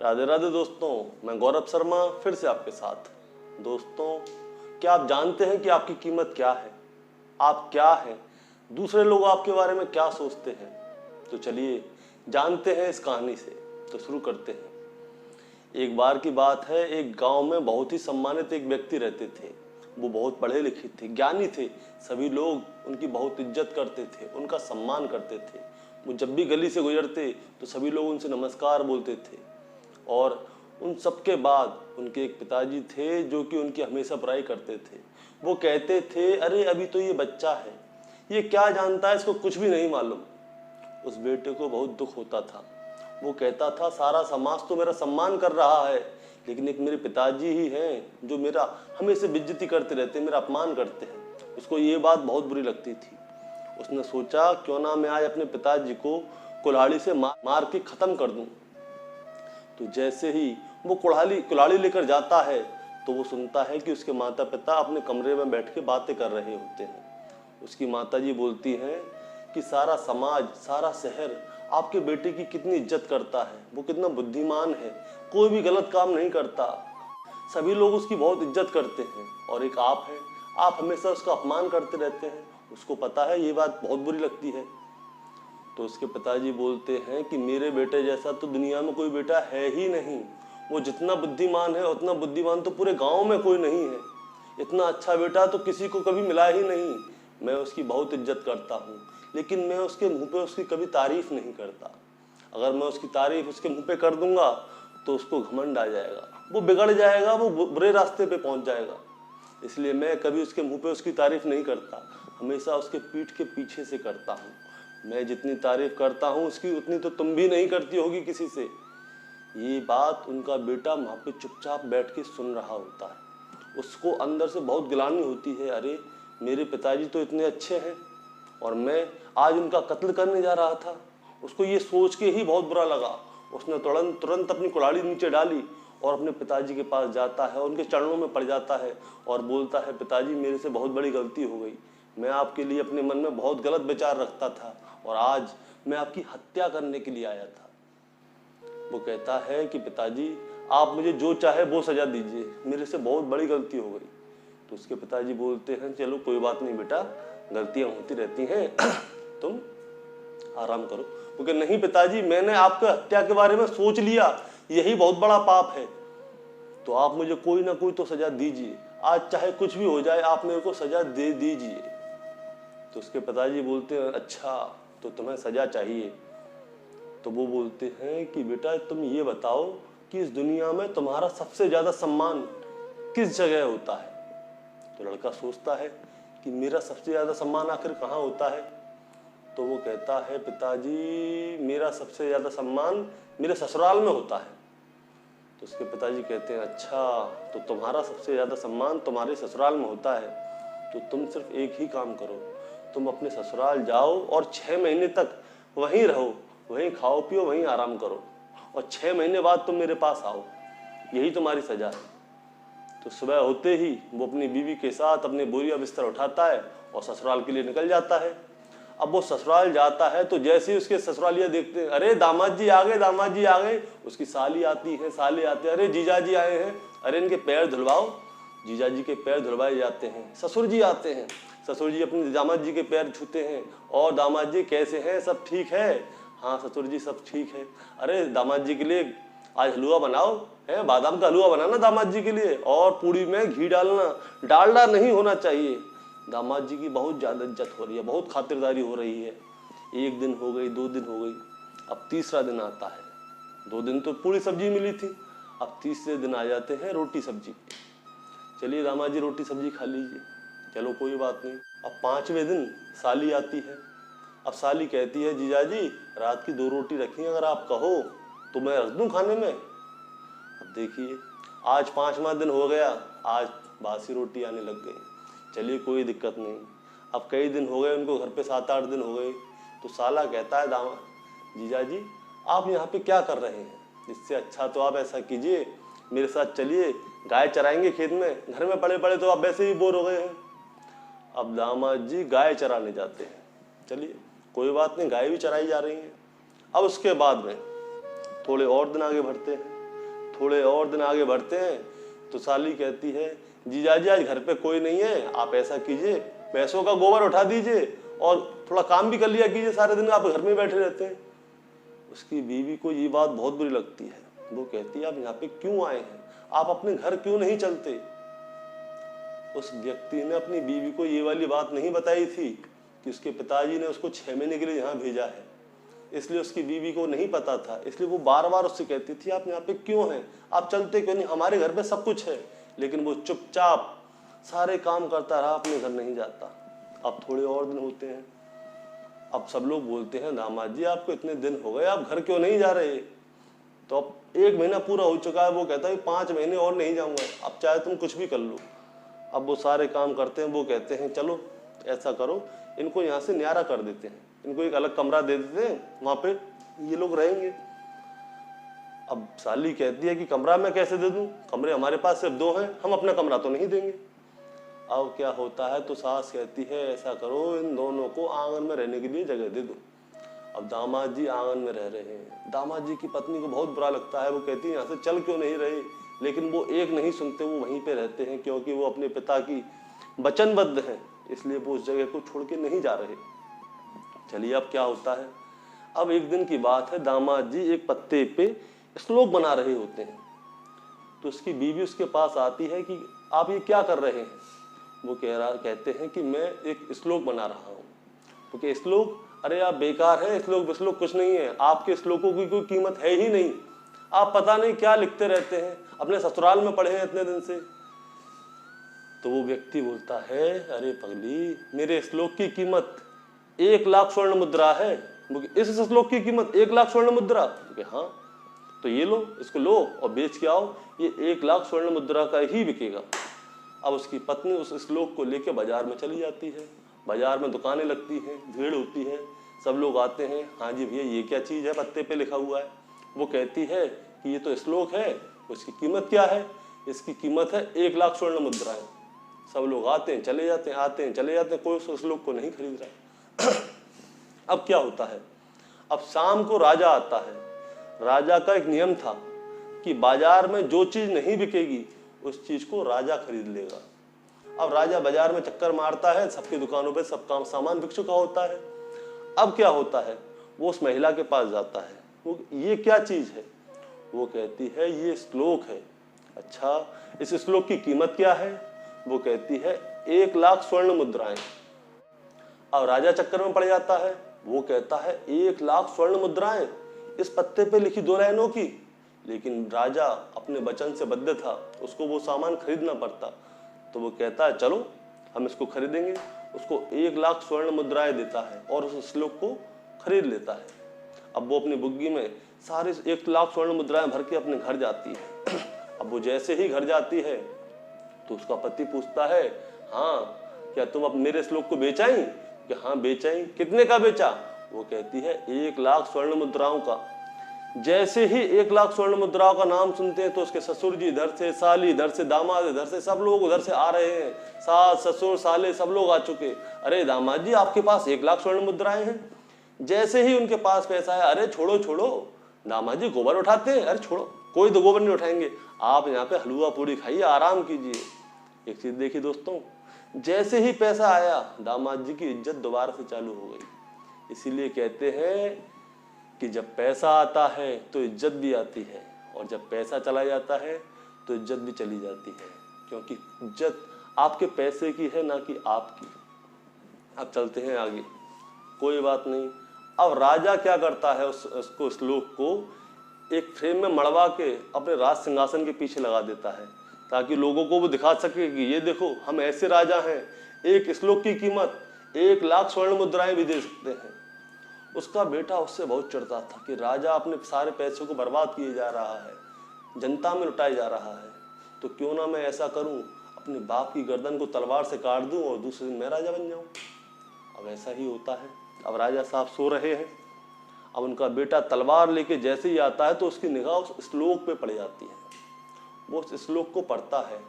राधे राधे दोस्तों, मैं गौरव शर्मा फिर से आपके साथ। दोस्तों, क्या आप जानते हैं कि आपकी कीमत क्या है? आप क्या हैं? दूसरे लोग आपके बारे में क्या सोचते हैं? तो चलिए जानते हैं इस कहानी से। तो शुरू करते हैं। एक बार की बात है, एक गांव में बहुत ही सम्मानित एक व्यक्ति रहते थे। वो बहुत पढ़े लिखे थे, ज्ञानी थे। सभी लोग उनकी बहुत इज्जत करते थे, उनका सम्मान करते थे। वो जब भी गली से गुजरते तो सभी लोग उनसे नमस्कार बोलते थे। और उन सब के बाद उनके एक पिताजी थे जो कि उनकी हमेशा बुराई करते थे। वो कहते थे, अरे अभी तो ये बच्चा है, ये क्या जानता है, इसको कुछ भी नहीं मालूम। उस बेटे को बहुत दुख होता था। वो कहता था, सारा समाज तो मेरा सम्मान कर रहा है, लेकिन एक मेरे पिताजी ही हैं जो मेरा हमेशा बेइज्जती करते रहते हैं, मेरा अपमान करते हैं। उसको ये बात बहुत बुरी लगती थी। उसने सोचा, क्यों ना मैं आज अपने पिताजी को कुल्हाड़ी से मार के ख़त्म कर दूं। तो जैसे ही वो कुल्हाड़ी लेकर जाता है तो वो सुनता है कि उसके माता पिता अपने कमरे में बैठ के बातें कर रहे होते हैं। उसकी माताजी बोलती हैं कि सारा समाज, सारा शहर आपके बेटे की कितनी इज्जत करता है, वो कितना बुद्धिमान है, कोई भी गलत काम नहीं करता, सभी लोग उसकी बहुत इज्जत करते हैं। और एक आप हैं, आप हमेशा उसका अपमान करते रहते हैं। उसको पता है ये बात बहुत बुरी लगती है। तो उसके पिताजी बोलते हैं कि मेरे बेटे जैसा तो दुनिया में कोई बेटा है ही नहीं। वो जितना बुद्धिमान है उतना बुद्धिमान तो पूरे गांव में कोई नहीं है। इतना अच्छा बेटा तो किसी को कभी मिला ही नहीं। मैं उसकी बहुत इज्जत करता हूँ, लेकिन मैं उसके मुंह पे उसकी कभी तारीफ नहीं करता। अगर मैं उसकी तारीफ उसके मुंह पे कर दूंगा तो उसको घमंड आ जाएगा, वो बिगड़ जाएगा, वो बुरे रास्ते पे पहुंच जाएगा। इसलिए मैं कभी उसके मुंह पे उसकी तारीफ नहीं करता, हमेशा उसके पीठ के पीछे से करता हूँ। मैं जितनी तारीफ करता हूँ उसकी उतनी तो तुम भी नहीं करती होगी किसी से। ये बात उनका बेटा वहाँ पे चुपचाप बैठ के सुन रहा होता है। उसको अंदर से बहुत गिलानी होती है, अरे मेरे पिताजी तो इतने अच्छे हैं और मैं आज उनका कत्ल करने जा रहा था। उसको ये सोच के ही बहुत बुरा लगा। उसने तुरंत अपनी कुल्हाड़ी नीचे डाली और अपने पिताजी के पास जाता है, उनके चरणों में पड़ जाता है और बोलता है, पिताजी मेरे से बहुत बड़ी गलती हो गई। मैं आपके लिए अपने मन में बहुत गलत विचार रखता था और आज मैं आपकी हत्या करने के लिए आया था। वो कहता है कि पिताजी आप मुझे जो चाहे वो सजा दीजिए, मेरे से बहुत बड़ी गलती हो गई। तो उसके पिताजी बोलते हैं, चलो कोई बात नहीं बेटा, गलतियां होती रहती हैं, तुम आराम करो। वो कहते, नहीं पिताजी, मैंने आपके हत्या के बारे में सोच लिया, यही बहुत बड़ा पाप है, तो आप मुझे कोई ना कोई तो सजा दीजिए। आज चाहे कुछ भी हो जाए, आप मेरे को सजा दे दीजिए। तो उसके पिताजी बोलते हैं, अच्छा तो तुम्हें सजा चाहिए। तो वो बोलते हैं कि बेटा तुम ये बताओ कि इस दुनिया में तुम्हारा सबसे ज्यादा सम्मान किस जगह होता है। तो लड़का सोचता है कि मेरा सबसे ज्यादा सम्मान आखिर कहाँ होता है। तो वो कहता है, पिताजी मेरा सबसे ज्यादा सम्मान मेरे ससुराल में होता है। तो उसके पिताजी कहते हैं, अच्छा तो तुम्हारा सबसे ज्यादा सम्मान तुम्हारे ससुराल में होता है, तो तुम सिर्फ एक ही काम करो, तुम अपने ससुराल जाओ और 6 महीने तक वहीं रहो, वहीं खाओ पियो, वहीं आराम करो, और 6 महीने बाद तुम मेरे पास आओ, यही तुम्हारी सजा है। तो सुबह होते ही वो अपनी बीवी के साथ अपने बोरिया बिस्तर उठाता है और ससुराल के लिए निकल जाता है। अब वो ससुराल जाता है तो जैसे ही उसके ससुरालिया देखते हैं, अरे दामाद जी आ गए, दामाद जी आ गए। उसकी साली आती है, साले आते हैं, अरे जीजा जी आए हैं, अरे इनके पैर धुलवाओ। जीजा जी के पैर धुलवाए जाते हैं। ससुर जी आते हैं, ससुर जी अपने दामाद जी के पैर छूते हैं, और दामाद जी कैसे हैं, सब ठीक है? हाँ ससुर जी सब ठीक है। अरे दामाद जी के लिए आज हलवा बनाओ, है बादाम का हलवा बनाना दामाद जी के लिए, और पूड़ी में घी डालना, डालडा नहीं होना चाहिए। दामाद जी की बहुत ज़्यादा इज्जत हो रही है, बहुत खातिरदारी हो रही है। 1 दिन हो गई, 2 दिन हो गई, अब तीसरा दिन आता है। 2 दिन तो पूरी सब्जी मिली थी, अब तीसरे दिन आ जाते हैं रोटी सब्जी। चलिए दामाद जी रोटी सब्जी खा लीजिए, चलो कोई बात नहीं। अब 5वें दिन साली आती है। अब साली कहती है, जीजा जी रात की 2 रोटी रखी, अगर आप कहो तो मैं रख दूं खाने में। अब देखिए आज 5वां दिन हो गया, आज बासी रोटी आने लग गई। चलिए कोई दिक्कत नहीं। अब कई दिन हो गए, उनको घर पे 7-8 दिन हो गए। तो साला कहता है, दामाद जीजा जी आप यहाँ पे क्या कर रहे हैं, इससे अच्छा तो आप ऐसा कीजिए, मेरे साथ चलिए, गाय चराएंगे खेत में, घर में पड़े पड़े तो आप वैसे ही बोर हो गए हैं। अब दामाद जी गाय चराने जाते हैं। चलिए कोई बात नहीं, गाय भी चराई जा रही हैं। अब उसके बाद में थोड़े और दिन आगे बढ़ते हैं। थोड़े और दिन आगे बढ़ते हैं तो साली कहती है, जीजाजी आज घर पे कोई नहीं है, आप ऐसा कीजिए पैसों का गोबर उठा दीजिए और थोड़ा काम भी कर लिया कीजिए, सारे दिन आप घर में बैठे रहते हैं। उसकी बीवी को ये बात बहुत बुरी लगती है। वो कहती है, आप यहाँ पे क्यों आए हैं, आप अपने घर क्यों नहीं चलते। उस व्यक्ति ने अपनी बीवी को ये वाली बात नहीं बताई थी कि उसके पिताजी ने उसको 6 महीने के लिए यहाँ भेजा है, इसलिए उसकी बीवी को नहीं पता था। इसलिए वो बार बार उससे कहती थी, आप यहाँ पे क्यों हैं, आप चलते क्यों नहीं, हमारे घर पे सब कुछ है। लेकिन वो चुपचाप सारे काम करता रहा, अपने घर नहीं जाता। अब थोड़े और दिन होते हैं, अब सब लोग बोलते हैं, दामाद जी आपको इतने दिन हो गए, आप घर क्यों नहीं जा रहे। तो अब 1 महीना पूरा हो चुका है। वो कहता है 5 महीने और नहीं जाऊंगा, अब चाहे तुम कुछ भी कर लो। अब वो सारे काम करते हैं। वो कहते हैं, चलो ऐसा करो, इनको यहाँ से न्यारा कर देते हैं, इनको एक अलग कमरा दे देते हैं, वहाँ पे ये लोग रहेंगे। अब साली कहती है कि कमरा मैं कैसे दे दूँ, कमरे हमारे पास सिर्फ 2 हैं, हम अपना कमरा तो नहीं देंगे। अब क्या होता है, तो सास कहती है, ऐसा करो इन दोनों को आंगन में रहने के लिए जगह दे दो। अब दामाद जी आंगन में रह रहे हैं। दामाद जी की पत्नी को बहुत बुरा लगता है। वो कहती है, यहाँ से चल क्यों नहीं रहे, लेकिन वो एक नहीं सुनते, वो वहीं पे रहते हैं, क्योंकि वो अपने पिता की वचनबद्ध हैं, इसलिए वो उस जगह को छोड़ के नहीं जा रहे। चलिए अब क्या होता है, अब एक दिन की बात है, दामाद जी एक पत्ते पे श्लोक बना रहे होते हैं। तो उसकी बीवी उसके पास आती है कि आप ये क्या कर रहे हैं। वो कहते हैं कि मैं एक श्लोक बना रहा हूँ। क्योंकि श्लोक, अरे आप बेकार है, श्लोक कुछ नहीं है, आपके श्लोकों की कोई कीमत है ही नहीं, आप पता नहीं क्या लिखते रहते हैं, अपने ससुराल में पढ़े हैं इतने दिन से। तो वो व्यक्ति बोलता है, अरे पगली, मेरे श्लोक की कीमत 1 लाख स्वर्ण मुद्रा है। इस श्लोक की कीमत 1 लाख स्वर्ण मुद्रा। हाँ, तो ये लो, इसको लो और बेच के आओ, ये 1 लाख स्वर्ण मुद्रा का ही बिकेगा। अब उसकी पत्नी उस श्लोक को लेकर बाजार में चली जाती है। बाजार में दुकानें लगती हैं, भीड़ होती है, सब लोग आते हैं, हाँ जी भैया ये क्या चीज़ है पत्ते पे लिखा हुआ है। वो कहती है कि ये तो श्लोक है, उसकी कीमत क्या है, इसकी कीमत है 1 लाख स्वर्ण मुद्राएं। सब लोग आते हैं चले जाते हैं, आते हैं चले जाते हैं, कोई उस श्लोक को नहीं खरीद रहा। अब क्या होता है, अब शाम को राजा आता है। राजा का एक नियम था कि बाजार में जो चीज नहीं बिकेगी उस चीज को राजा खरीद लेगा। अब राजा बाजार में चक्कर मारता है, सबकी दुकानों पे सब काम सामान बिक चुका होता है। अब क्या होता है, वो उस महिला के पास जाता है, वो ये क्या चीज है। वो कहती है ये श्लोक है। अच्छा, इस श्लोक की कीमत क्या है। वो कहती है 1 लाख स्वर्ण मुद्राएं। अब राजा चक्कर में पड़ जाता है। वो कहता है 1 लाख स्वर्ण मुद्राएं इस पत्ते पे लिखी 2 लाइनों की। लेकिन राजा अपने वचन से बद्ध था, उसको वो सामान खरीदना पड़ता। तो वो कहता है चलो हम इसको खरीदेंगे। उसको 1 लाख स्वर्ण मुद्राएं देता है और उस श्लोक को खरीद लेता है। अब वो अपनी बुग्गी में सारे 1 लाख स्वर्ण मुद्राएं भर के अपने घर जाती है। अब वो जैसे ही घर जाती है तो उसका पति पूछता है, हाँ क्या तुम अब मेरे श्लोक को बेचाई। कि हाँ बेचाई। कितने का बेचा। वो कहती है 1 लाख स्वर्ण मुद्राओं का। जैसे ही 1 लाख स्वर्ण मुद्राओं का नाम सुनते हैं तो उसके ससुर जी इधर से, साली इधर से, दामाद इधर से, सब लोग उधर से आ रहे हैं। सास ससुर साले सब लोग आ चुके। अरे दामाद जी आपके पास 1 लाख स्वर्ण मुद्राएं हैं। जैसे ही उनके पास पैसा है, अरे छोड़ो छोड़ो दामाद जी गोबर उठाते हैं। अरे छोड़ो, कोई तो गोबर नहीं उठाएंगे, आप यहाँ पे हलवा पूड़ी खाइए, आराम कीजिए। एक चीज देखिए दोस्तों, जैसे ही पैसा आया दामाद जी की इज्जत दोबारा से चालू हो गई। इसीलिए कहते हैं कि जब पैसा आता है तो इज्जत भी आती है, और जब पैसा चला जाता है तो इज्जत भी चली जाती है, क्योंकि इज्जत आपके पैसे की है ना कि आपकी। अब चलते हैं आगे, कोई बात नहीं। अब राजा क्या करता है, उसको श्लोक को एक फ्रेम में मड़वा के अपने राज सिंहासन के पीछे लगा देता है, ताकि लोगों को वो दिखा सके कि ये देखो हम ऐसे राजा हैं, एक श्लोक की कीमत 1 लाख स्वर्ण मुद्राएं भी दे सकते हैं। उसका बेटा उससे बहुत चिढ़ता था कि राजा अपने सारे पैसों को बर्बाद किए जा रहा है, जनता में लुटाया जा रहा है, तो क्यों ना मैं ऐसा करूं, अपने बाप की गर्दन को तलवार से काट दूं और दूसरे दिन मैं राजा बन जाऊं। अब ऐसा ही होता है। अब राजा साहब सो रहे हैं। अब उनका बेटा तलवार लेके जैसे ही आता है तो उसकी निगाह उस श्लोक पे पड़ जाती है। वो उस श्लोक को पढ़ता है।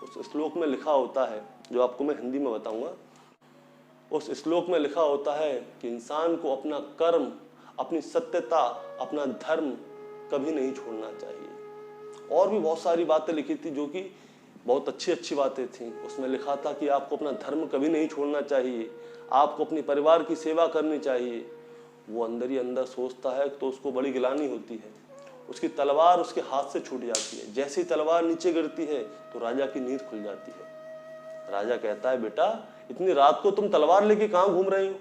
उस श्लोक में लिखा होता है, जो आपको मैं हिंदी में बताऊंगा। उस श्लोक में लिखा होता है कि इंसान को अपना कर्म, अपनी सत्यता, अपना धर्म कभी नहीं छोड़ना चाहिए, और भी बहुत सारी बातें लिखी थी जो कि बहुत अच्छी अच्छी बातें थी। उसमें लिखा था कि आपको अपना धर्म कभी नहीं छोड़ना चाहिए, आपको अपने परिवार की सेवा करनी चाहिए। वो अंदर ही अंदर सोचता है तो उसको बड़ी गिलानी होती है। उसकी तलवार उसके हाथ से छूट जाती है। जैसे ही तलवार नीचे गिरती है तो राजा की नींद खुल जाती है। राजा कहता है, बेटा इतनी रात को तुम तलवार लेके कहाँ घूम रहे हो?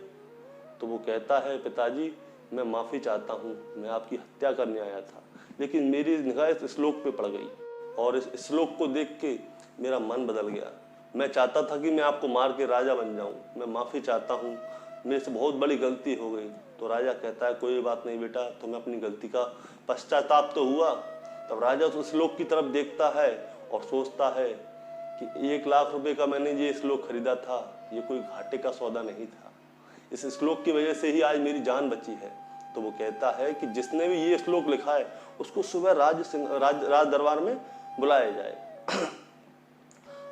तो वो कहता है, पिताजी मैं माफ़ी चाहता हूँ, मैं आपकी हत्या करने आया था, लेकिन मेरी निगाह इस श्लोक पे पड़ गई और इस श्लोक को देख के मेरा मन बदल गया। मैं चाहता था कि मैं आपको मार के राजा बन जाऊँ, मैं माफ़ी चाहता हूँ, मेरे से बहुत बड़ी गलती हो गई। तो राजा कहता है, कोई बात नहीं बेटा, तुम्हें अपनी गलती का पश्चाताप तो हुआ। तब राजा उस श्लोक की तरफ देखता है और सोचता है कि 1 लाख रुपए का मैंने ये श्लोक खरीदा था, ये कोई घाटे का सौदा नहीं था। इस श्लोक की वजह से ही आज मेरी जान बची है। तो वो कहता है कि जिसने भी ये श्लोक लिखा है उसको सुबह राज दरबार में बुलाया जाए।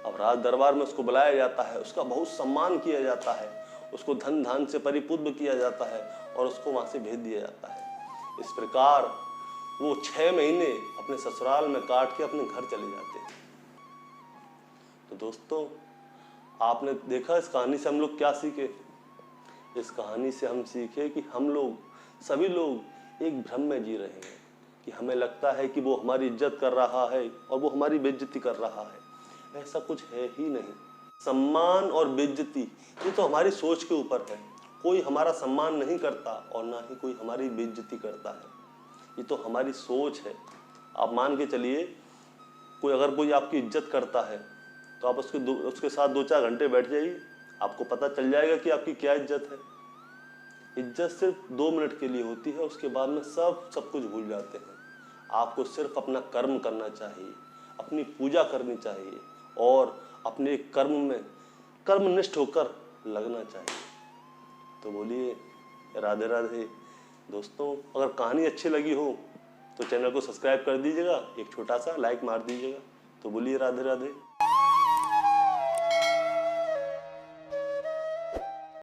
अब राज दरबार में उसको बुलाया जाता है, उसका बहुत सम्मान किया जाता है, उसको धन धान से परिपूर्ण किया जाता है और उसको वहां से भेज दिया जाता है। इस प्रकार वो 6 महीने अपने ससुराल में काट के अपने घर चले जाते हैं। तो दोस्तों, आपने देखा इस कहानी से हम लोग क्या सीखे? इस कहानी से हम सीखे कि हम लोग सभी लोग एक भ्रम में जी रहे हैं कि हमें लगता है कि वो हमारी इज्जत कर रहा है और वो हमारी बेइज्जती कर रहा है। ऐसा कुछ है ही नहीं। सम्मान और बेइज्जती ये तो हमारी सोच के ऊपर है। कोई हमारा सम्मान नहीं करता और ना ही कोई हमारी बेइज्जती करता है। ये तो हमारी सोच है। आप मान के चलिए, अगर कोई आपकी इज्जत करता है तो आप उसके साथ 2-4 घंटे बैठ जाइए, आपको पता चल जाएगा कि आपकी क्या इज्जत है। इज्जत सिर्फ 2 मिनट के लिए होती है, उसके बाद में सब कुछ भूल जाते हैं। आपको सिर्फ अपना कर्म करना चाहिए, अपनी पूजा करनी चाहिए और अपने कर्म में कर्मनिष्ठ होकर लगना चाहिए। तो बोलिए राधे राधे। दोस्तों, अगर कहानी अच्छी लगी हो तो चैनल को सब्सक्राइब कर दीजिएगा, एक छोटा सा लाइक मार दीजिएगा। तो बोलिए राधे राधे।